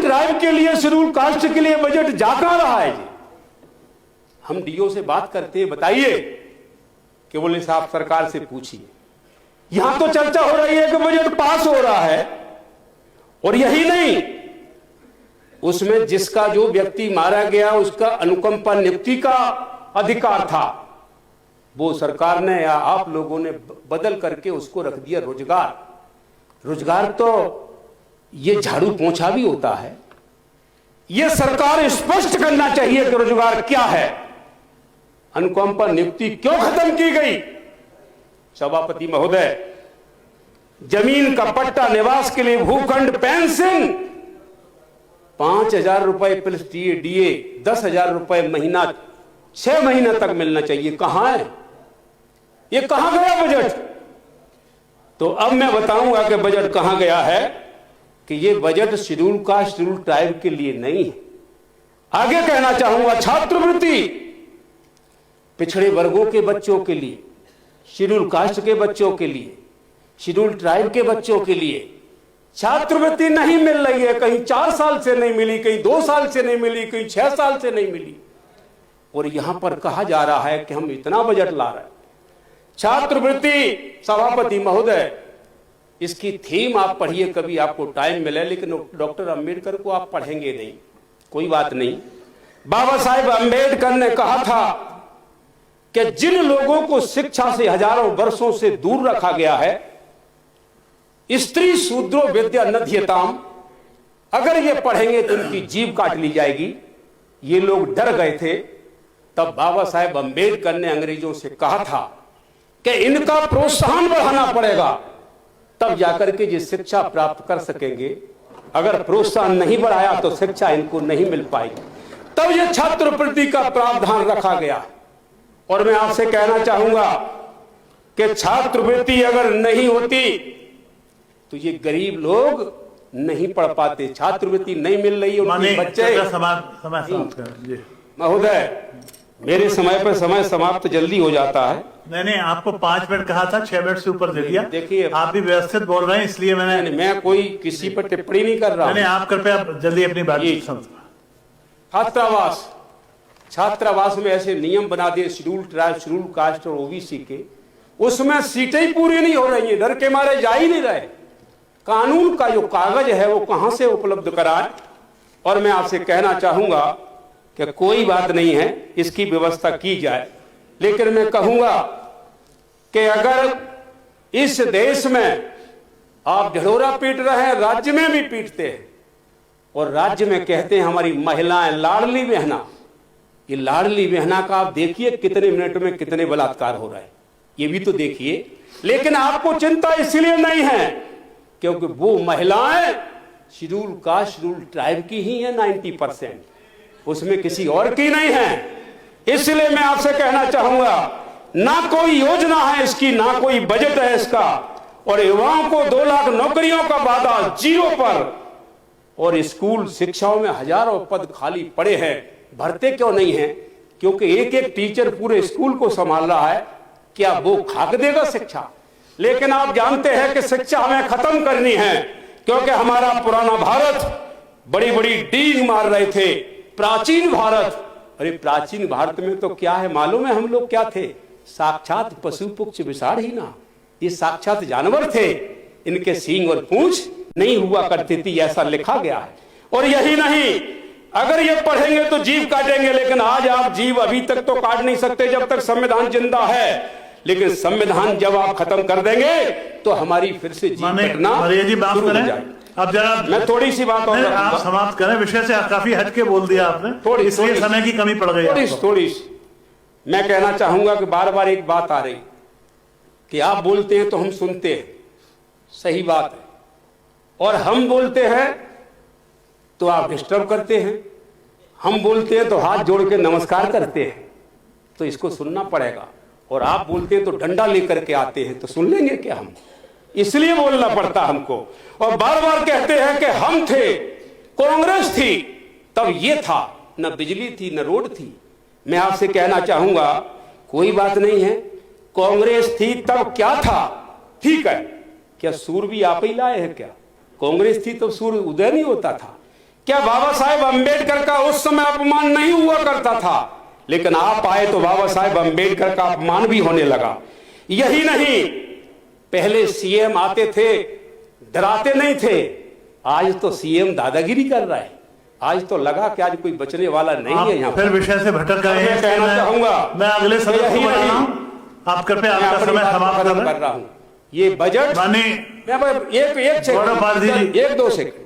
Schedule tribe के लिए, schedule caste के लिए बजट जा कहां रहा है जी? हम डीओ से बात करते हैं, बताइए कि बोले साहब सरकार से पूछिए। यहां तो चर्चा हो रही है कि बजट पास हो रहा है, और यही नहीं, उसमें जिसका जो व्यक्ति मारा गया उसका अनुकंपा नियुक्ति का अधिकार था, वो सरकार ने या आप लोगों ने बदल करके उसको रख दिया रोजगार। रोजगार तो ये झाड़ू पोंछा भी होता है। ये सरकार स्पष्ट करना चाहिए कि रोजगार क्या है, अनुकंपा नियुक्ति क्यों खत्म की गई। सभापति महोदय, जमीन का पट्टा, निवास के लिए भूखंड, पेंशन 5,000 रुपए प्लस डीए 10,000 रुपए महीना 6 महीने तक मिलना चाहिए। कहां है ये? कहां गया बजट? तो अब मैं बताऊंगा कि बजट कहां गया है, कि ये budget schedule caste, schedule tribe के लिए नहीं है। आगे कहना चाहूंगा, छात्रवृत्ति पिछड़े वर्गों के बच्चों के लिए, शेड्यूल कास्ट के बच्चों के लिए, शेड्यूल ट्राइब के बच्चों के लिए छात्रवृत्ति नहीं मिल रही है। कहीं 4 साल से नहीं मिली, कहीं 2 साल से नहीं मिली, कहीं 6 साल से नहीं मिली, और यहां पर कहा जा रहा है कि हम इतना बजट ला रहे हैं। छात्रवृत्ति, सभापति महोदय, इसकी थीम आप पढ़िए कभी आपको टाइम मिले, लेकिन डॉक्टर अंबेडकर को आप पढ़ेंगे नहीं, कोई बात नहीं। बाबा साहेब अंबेडकर ने कहा था कि जिन लोगों को शिक्षा से हजारों वर्षों से दूर रखा गया है, स्त्री शूद्रो विद्या नध्यताम, अगर ये पढ़ेंगे तो उनकी जीभ काट ली जाएगी। ये लोग डर गए थे। तब बाबा साहेब अंबेडकर ने अंग्रेजों से कहा था कि इनका प्रोत्साहन बढ़ाना पड़ेगा, तब जाकर के ये शिक्षा प्राप्त कर सकेंगे। अगर प्रोत्साहन नहीं बढ़ाया तो शिक्षा इनको नहीं मिल पाएगी। तब ये छात्रवृत्ति का प्रावधान रखा गया। और मैं आपसे कहना चाहूंगा कि छात्रवृत्ति अगर नहीं होती तो ये गरीब लोग नहीं पढ़ पाते। छात्रवृत्ति नहीं मिल रही है, उनके बच्चे। महोदय, मेरे समय पर समय समाप्त जल्दी हो जाता है। नहीं, आपको 5 मिनट कहा था, 6 मिनट से ऊपर दे दिया। देखिए, आप भी व्यवस्थित बोल रहे हैं, इसलिए मैं कोई किसी पर टिप्पणी नहीं कर रहा हूं। आप कृपया जल्दी अपनी बात। छात्रावास में ऐसे नियम बना दिए शेड्यूल ट्राइब, शेड्यूल कास्ट और ओबीसी के, उसमें सीटें ही पूरी नहीं हो रही है, डर के मारे जा ही नहीं रहे। कानून का जो कागज है वो कहां से उपलब्ध कराएं। और मैं आपसे कहना चाहूंगा कि कोई बात नहीं है, इसकी व्यवस्था की जाए। लेकिन मैं कहूंगा कि अगर इस देश में आप ढिढोरा पीट रहे हैं, राज्य में भी पीटते हैं, और राज्य में कहते हैं हमारी महिलाएं लाडली बहना। ये लाडली बहना का आप देखिए कितने मिनट में कितने बलात्कार हो रहे हैं, ये भी तो देखिए। लेकिन आपको चिंता इसलिए नहीं है क्योंकि वो महिलाएं शेड्यूल कास्ट, शेड्यूल ट्राइब की ही है 90%, उसमें किसी और की नहीं है। इसलिए मैं आपसे कहना चाहूंगा, ना कोई योजना है इसकी, ना कोई बजट है इसका, और युवाओं को 2 लाख नौकरियों का वादा 0 पर, और स्कूल शिक्षाओं में हजारों पद खाली पड़े हैं, भरते क्यों नहीं है? क्योंकि एक एक टीचर पूरे स्कूल को संभाल रहा है। क्या वो खाक देगा शिक्षा? लेकिन आप जानते हैं कि शिक्षा हमें खत्म करनी है, क्योंकि हमारा पुराना भारत बड़ी बड़ी डींग मार रहे थे। प्राचीन भारत, अरे प्राचीन भारत में तो क्या है मालूम है? हम लोग क्या थे? साक्षात पशु पुक्ष विषाण ही ना, ये साक्षात जानवर थे। इनके सींग और पूंछ नहीं हुआ करती थी, ऐसा लिखा गया है। और यही नहीं, अगर ये पढ़ेंगे तो जीभ काटेंगे, लेकिन आज आप जीभ अभी तक तो काट नहीं सकते जब तक संविधान जिंदा है। लेकिन संविधान जब आप खत्म कर देंगे तो हमारी फिर से जीभ कटना शुरू हो जाएगी। अब जरा मैं थोड़ी सी बात और आप समाप्त करें, विषय से काफी हटके बोल दिया आपने, थोड़ी समय की कमी पड़ गई। थोड़ी मैं कहना चाहूंगा कि बार बार एक बात आ रही कि आप बोलते हैं तो हम सुनते हैं, सही बात है, और हम बोलते हैं तो आप डिस्टर्ब करते हैं, हम बोलते हैं तो हाथ जोड़ के नमस्कार करते हैं, तो इसको सुनना पड़ेगा। और आप बोलते हैं तो डंडा लेकर के आते हैं, तो सुन लेंगे क्या हम? इसलिए बोलना पड़ता हमको। और बार बार कहते हैं कि हम थे, कांग्रेस थी, तब ये था, न बिजली थी न रोड थी। मैं आपसे कहना चाहूंगा, कोई बात नहीं है, कांग्रेस थी तब क्या था? ठीक है, क्या सूर्य भी आप ही लाए हैं क्या? कांग्रेस थी तो सूर्य उदय नहीं होता था क्या बाबा साहेब अंबेडकर का उस समय अपमान नहीं हुआ करता था, लेकिन आप आए तो बाबा साहेब अंबेडकर का अपमान भी होने लगा। यही नहीं, पहले सीएम आते थे डराते नहीं थे, आज तो सीएम दादागिरी कर रहा है। आज तो लगा कि आज कोई बचने वाला नहीं है यहाँ। फिर विषय से भटक गए हैं। कहना चाहूंगा, मैं अगले सदस्य को बुला रहा हूं, आप कृपया आपका समय समाप्त कर रहा हूं। ये बजट एक दो सेकंड,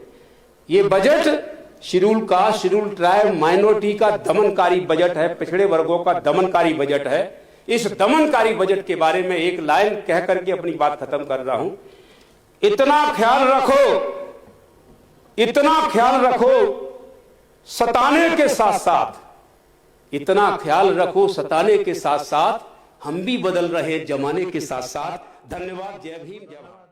ये budget schedule caste, schedule tribe, minority का दमनकारी बजट है, पिछड़े वर्गों का दमनकारी बजट है। इस दमनकारी बजट के बारे में एक लाइन कह करके अपनी बात खत्म कर रहा हूं। इतना ख्याल रखो सताने के साथ साथ, इतना ख्याल रखो सताने के साथ साथ हम भी बदल रहे जमाने के साथ साथ। धन्यवाद। जय भीम, जय भारत।